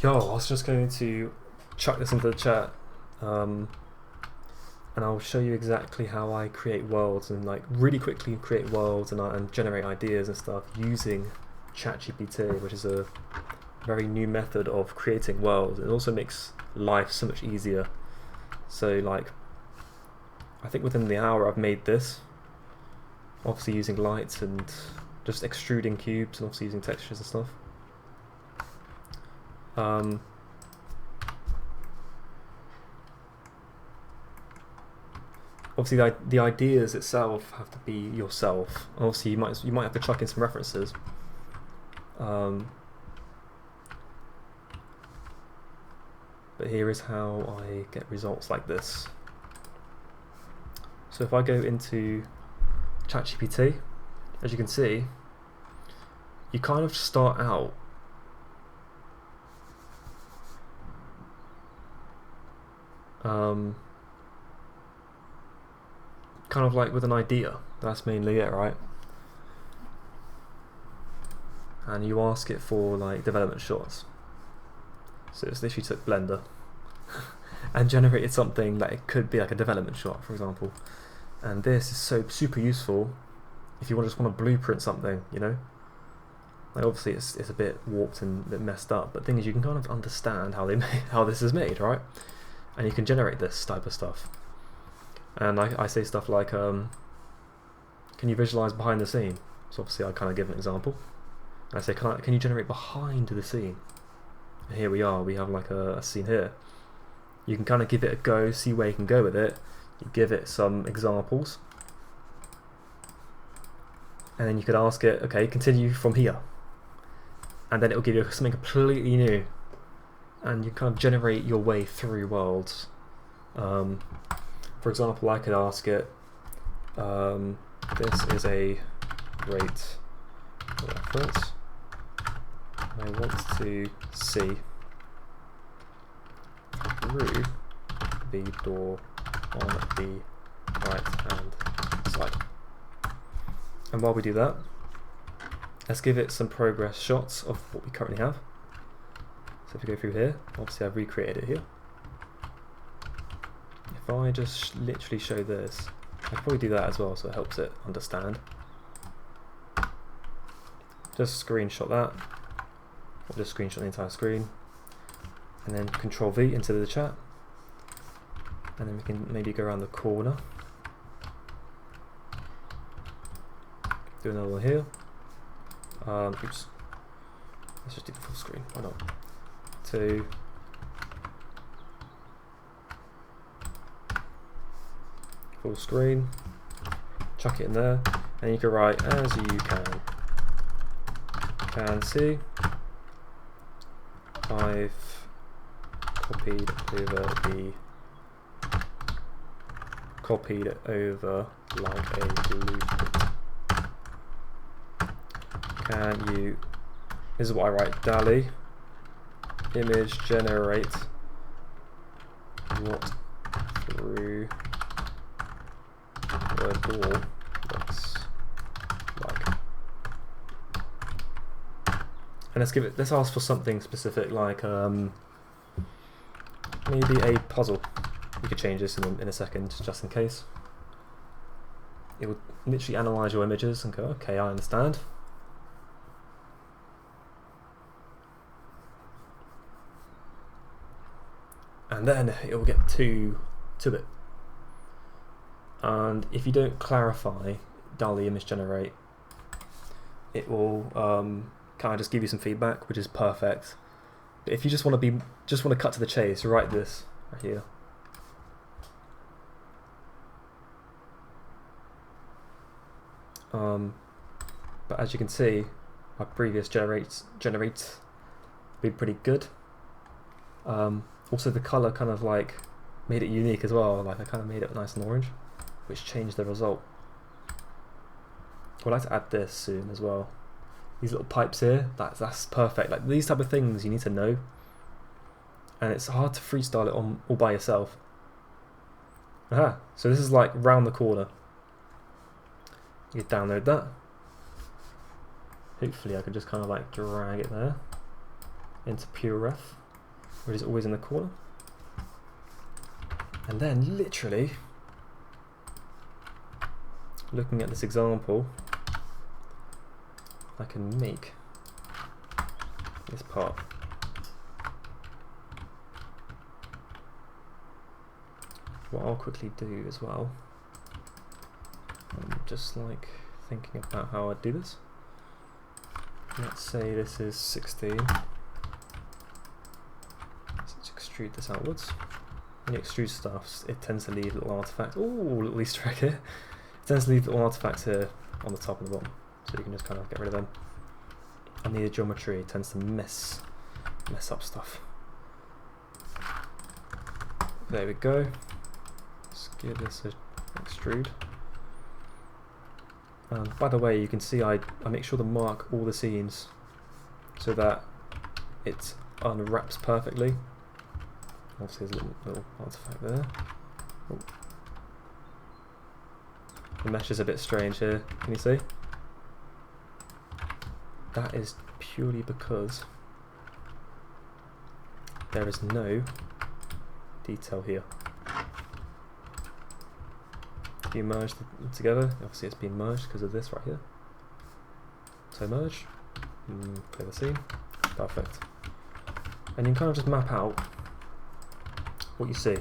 Yo, I was just going to chuck this into the chat, and I'll show you exactly how I create worlds and like really quickly create worlds and generate ideas and stuff using ChatGPT, which is a very new method of creating worlds. It also makes life so much easier. So like, I think within the hour I've made this, obviously using lights and just extruding cubes and obviously using textures and stuff. Obviously the ideas itself have to be yourself. Obviously you might have to chuck in some references. But here is how I get results like this. So if I go into ChatGPT, as you can see, you kind of start out kind of like with an idea. That's mainly it, right? And you ask it for like development shots. So it's literally took Blender and generated something like it could be like a development shot, for example. And this is so super useful if you just want to blueprint something, you know? Like obviously it's a bit warped and a bit messed up, but the thing is you can kind of understand how how this is made, right? And you can generate this type of stuff. And I say stuff like, can you visualize behind the scene? So obviously I kind of give an example. And I say, can you generate behind the scene? And here we are, we have like a scene here. You can kind of give it a go, see where you can go with it. You give it some examples. And then you could ask it, okay, continue from here. And then it will give you something completely new. And you kind of generate your way through worlds. For example, I could ask it, this is a great reference. I want to see through the door on the right hand side. And while we do that, let's give it some progress shots of what we currently have. So if we go through here, obviously I've recreated it here. If I just literally show this, I could probably do that as well so it helps it understand. Just screenshot that, or just screenshot the entire screen, and then Control V into the chat, and then we can maybe go around the corner. Do another one here. Oops. Let's just do the full screen. Why not? 2. Full screen. Chuck it in there, and you can write as you can see. I've copied over like a blueprint. Can you? This is what I write. DALL-E image generate what through the door looks like. And let's ask for something specific, like maybe a puzzle. You could change this in a second, just in case. It would literally analyze your images and go, okay, I understand. And then it will get to it. And if you don't clarify DALL-E image generate, it will kind of just give you some feedback, which is perfect. But if you just want to cut to the chase, write this right here. But as you can see, my previous generates been pretty good. Also the color kind of like made it unique as well. Like I kind of made it nice and orange, which changed the result. I'd like to add this soon as well. These little pipes here, that's perfect. Like these type of things you need to know, and it's hard to freestyle it all by yourself. Aha! So this is like round the corner. You download that. Hopefully I can just kind of like drag it there into PureRef. where it is always in the corner. And then literally, looking at this example, I can make this part. What I'll quickly do as well, I'm just like thinking about how I'd do this. Let's say this is 16. Let's extrude this outwards. When you extrude stuff, it tends to leave little artifacts. Ooh, little Easter egg here. It tends to leave little artifacts here on the top and the bottom, so you can just kind of get rid of them. And the geometry tends to mess up stuff. There we go. Let's give this an extrude. By the way, you can see I make sure to mark all the seams so that it unwraps perfectly. Obviously there's a little artifact there. Oh. The mesh is a bit strange here, can you see? That is purely because there is no detail here. If you merge them together, obviously it's been merged because of this right here. So merge, clear the seam, perfect. And you can kind of just map out what you see.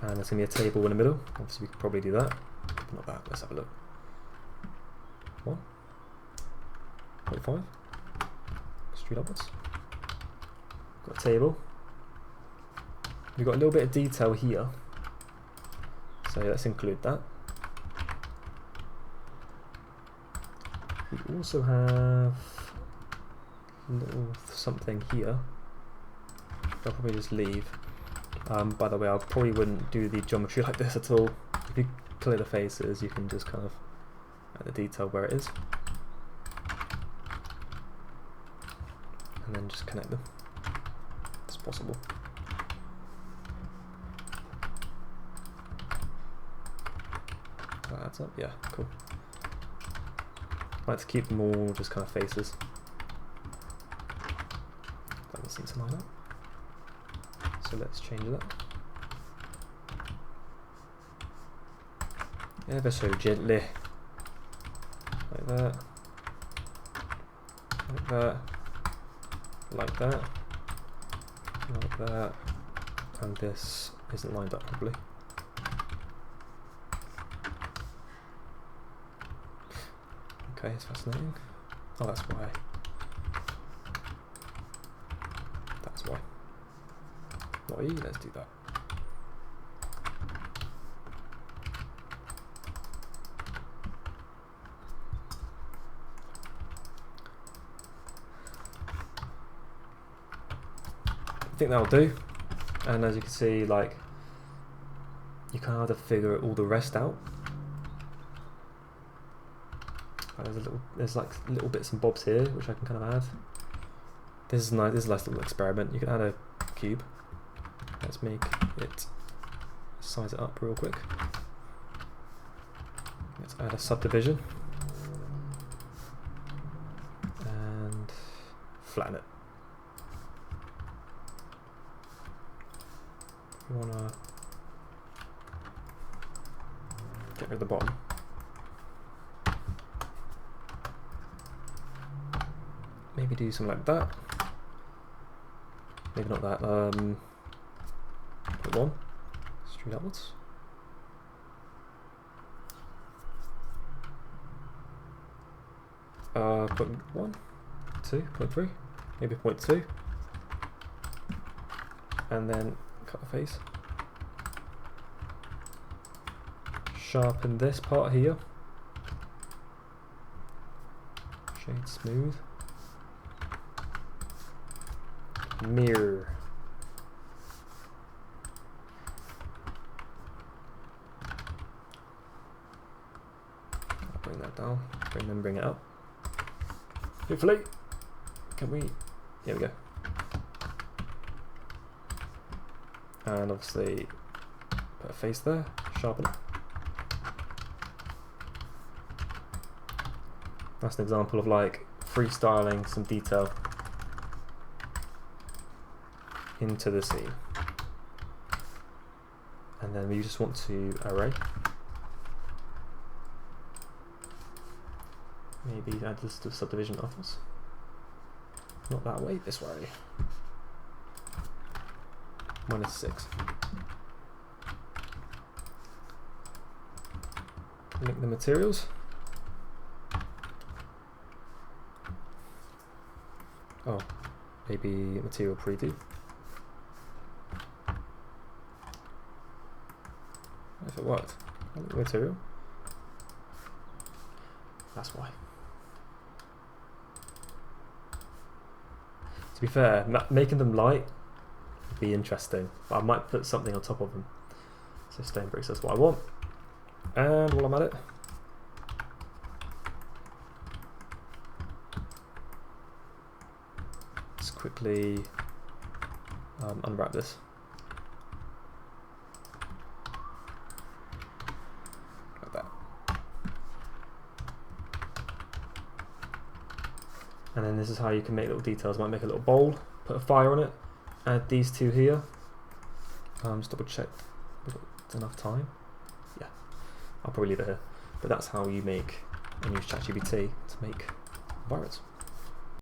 And there's going to be a table in the middle. Obviously we could probably do that. Not bad, let's have a look. 1.5. Extrude upwards. Got a table. We've got a little bit of detail here. So let's include that. We also have a little something here. I'll probably just leave. By the way, I probably wouldn't do the geometry like this at all. If you clear the faces, you can just kind of add the detail where it is. And then just connect them as possible. That adds up? Yeah, cool. I like to keep them all just kind of faces. That doesn't seem to line up. So let's change that. Ever so gently. Like that. Like that. Like that. Like that. And this isn't lined up properly. Okay, it's fascinating. Oh, that's why. That's why. Let's do that. I think that'll do. And as you can see, like, you kind of have to figure all the rest out. There's like little bits and bobs here which I can kind of add. This is nice. This is a nice little experiment. You can add a cube. Let's make it, size it up real quick. Let's add a subdivision and flatten it. You want to get rid of the bottom. Maybe do something like that. Maybe not that. Put one straight upwards. Put 1, 2, 0.3, maybe 0.2, and then cut the face. Sharpen this part here. Shade smooth. Mirror. I'll bring that down, bring it up. Hopefully, can we? Here we go. And obviously, put a face there, sharpen it. That's an example of like freestyling some detail into the scene. And then we just want to array. Maybe add this to subdivision others. Not that way, this way. -6. Link the materials. Oh, maybe material preview. If it worked. Material. That's why. To be fair, making them light would be interesting, but I might put something on top of them. So stone bricks, that's what I want. And while I'm at it, let's quickly unwrap this. Like that. And then this is how you can make little details. Might make a little bowl, put a fire on it, add these two here. Just double check we've got enough time. Yeah, I'll probably leave it here. But that's how you make and use ChatGPT to make environments.